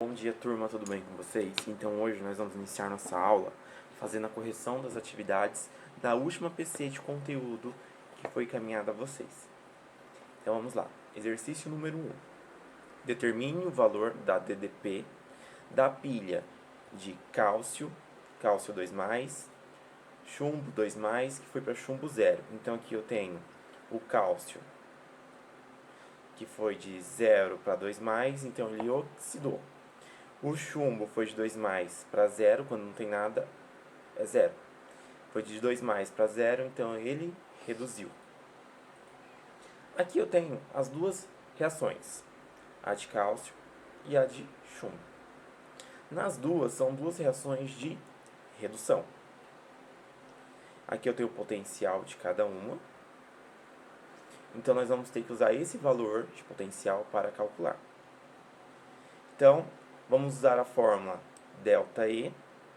Bom dia, turma, tudo bem com vocês? Então hoje nós vamos iniciar nossa aula fazendo a correção das atividades da última PC de conteúdo que foi encaminhada a vocês. Então vamos lá. Exercício número 1. Determine o valor da DDP da pilha de cálcio 2+, chumbo 2+, que foi para chumbo 0. Então aqui eu tenho o cálcio, que foi de 0 para 2+, então ele oxidou. O chumbo foi de 2+ para 0, quando não tem nada, é 0. Foi de 2+ para 0, então ele reduziu. Aqui eu tenho as duas reações, a de cálcio e a de chumbo. Nas duas, são duas reações de redução. Aqui eu tenho o potencial de cada uma. Então, nós vamos ter que usar esse valor de potencial para calcular. Então, vamos usar a fórmula ΔE,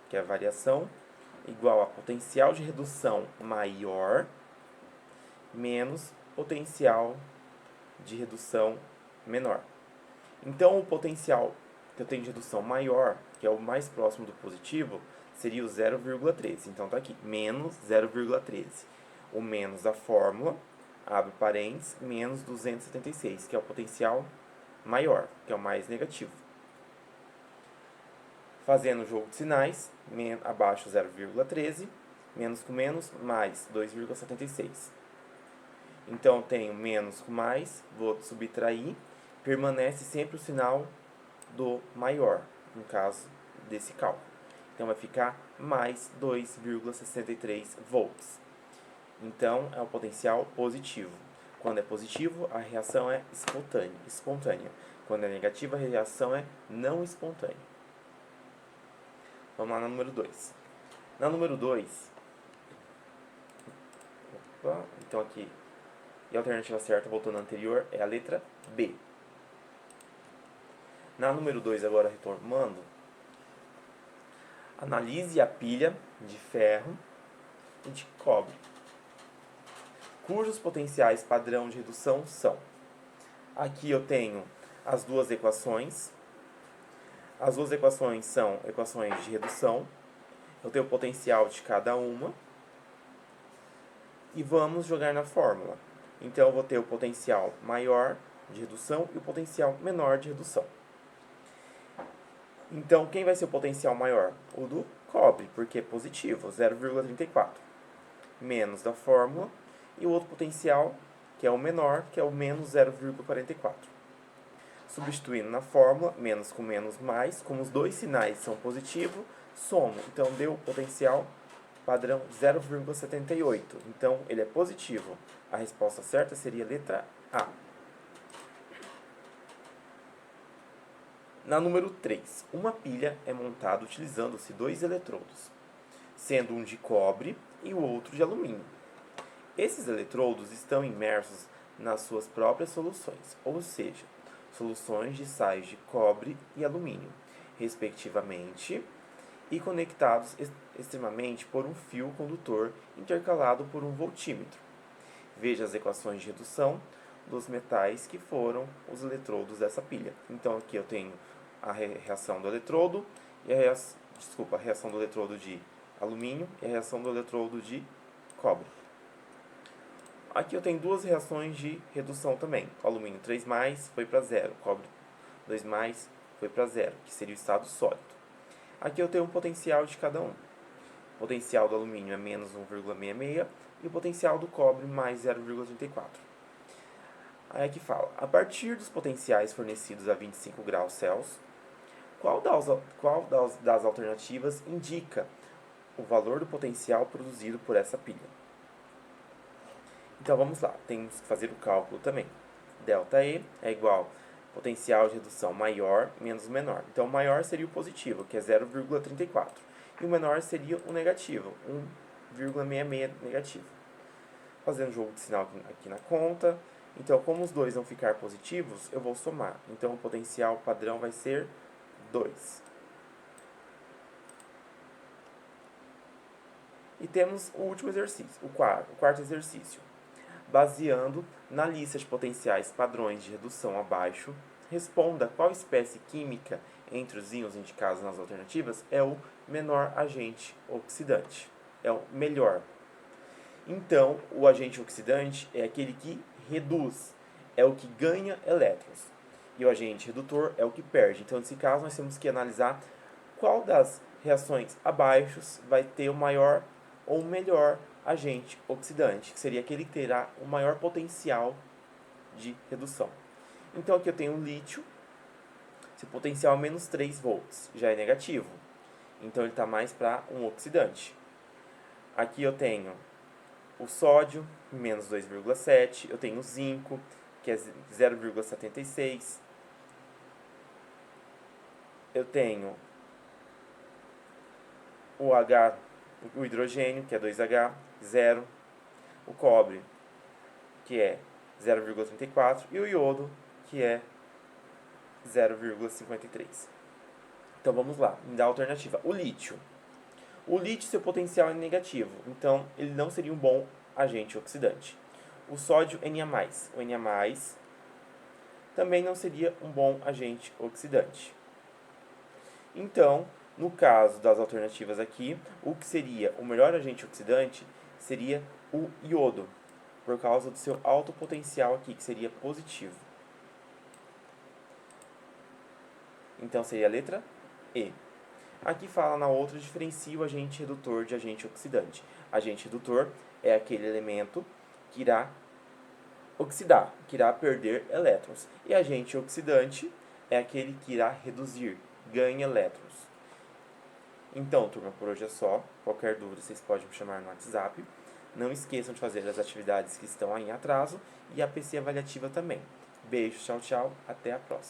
que é a variação, igual a potencial de redução maior menos potencial de redução menor. Então, o potencial que eu tenho de redução maior, que é o mais próximo do positivo, seria o 0,13. Então, está aqui, menos 0,13. O menos da fórmula, abre parênteses, menos 276, que é o potencial maior, que é o mais negativo. Fazendo o jogo de sinais, abaixo 0,13, menos com menos, mais 2,76. Então, eu tenho menos com mais, vou subtrair, permanece sempre o sinal do maior, no caso desse cálculo. Então, vai ficar mais 2,63 volts. Então, é o potencial positivo. Quando é positivo, a reação é espontânea. Quando é negativa, a reação é não espontânea. Vamos lá na número 2. Na número 2, então aqui, e a alternativa certa, voltando à anterior, é a letra B. Na número 2, agora retomando, analise a pilha de ferro e de cobre, cujos potenciais padrão de redução são. Aqui eu tenho as duas equações. As duas equações são equações de redução. Eu tenho o potencial de cada uma. E vamos jogar na fórmula. Então, eu vou ter o potencial maior de redução e o potencial menor de redução. Então, quem vai ser o potencial maior? O do cobre, porque é positivo, 0,34. Menos da fórmula. E o outro potencial, que é o menor, que é o menos 0,44. Substituindo na fórmula, menos com menos mais, como os dois sinais são positivos, somo. Então, deu o potencial padrão 0,78. Então, ele é positivo. A resposta certa seria a letra A. Na número 3, uma pilha é montada utilizando-se dois eletrodos, sendo um de cobre e o outro de alumínio. Esses eletrodos estão imersos nas suas próprias soluções, ou seja, soluções de sais de cobre e alumínio, respectivamente, e conectados extremamente por um fio condutor intercalado por um voltímetro. Veja as equações de redução dos metais que foram os eletrodos dessa pilha. Então aqui eu tenho a reação do eletrodo e a reação do eletrodo de alumínio e a reação do eletrodo de cobre. Aqui eu tenho duas reações de redução também. O alumínio 3+, foi para 0. O cobre 2+, foi para 0, que seria o estado sólido. Aqui eu tenho um potencial de cada um. O potencial do alumínio é menos 1,66 e o potencial do cobre mais 0,34. Aí aqui fala, a partir dos potenciais fornecidos a 25 graus Celsius, qual das alternativas indica o valor do potencial produzido por essa pilha? Então vamos lá, temos que fazer o cálculo também. ΔE é igual a potencial de redução maior menos o menor. Então o maior seria o positivo, que é 0,34. E o menor seria o negativo, 1,66 negativo. Fazendo o jogo de sinal aqui na conta. Então, como os dois vão ficar positivos, eu vou somar. Então o potencial padrão vai ser 2. E temos o último exercício, o quarto exercício. Baseando na lista de potenciais padrões de redução abaixo, responda qual espécie química entre os íons indicados nas alternativas é o menor agente oxidante. É o melhor. Então, o agente oxidante é aquele que reduz, é o que ganha elétrons. E o agente redutor é o que perde. Então, nesse caso, nós temos que analisar qual das reações abaixo vai ter o maior ou o melhor agente oxidante, que seria aquele que terá o maior potencial de redução. Então, aqui eu tenho o lítio, seu potencial é menos 3 volts, já é negativo. Então, ele está mais para um oxidante. Aqui eu tenho o sódio, menos 2,7. Eu tenho o zinco, que é 0,76. Eu tenho o hidrogênio, que é 2H, 0. O cobre, que é 0,34. E o iodo, que é 0,53. Então vamos lá, me dá a alternativa. O lítio. O lítio, seu potencial é negativo, então ele não seria um bom agente oxidante. O sódio Na+. O Na+, também não seria um bom agente oxidante. Então, no caso das alternativas aqui, o que seria o melhor agente oxidante seria o iodo, por causa do seu alto potencial aqui, que seria positivo. Então seria a letra E. Aqui fala na outra, diferencia o agente redutor de agente oxidante. Agente redutor é aquele elemento que irá oxidar, que irá perder elétrons. E agente oxidante é aquele que irá reduzir, ganha elétrons. Então, turma, por hoje é só. Qualquer dúvida, vocês podem me chamar no WhatsApp. Não esqueçam de fazer as atividades que estão aí em atraso e a PC avaliativa também. Beijo, tchau, tchau. Até a próxima.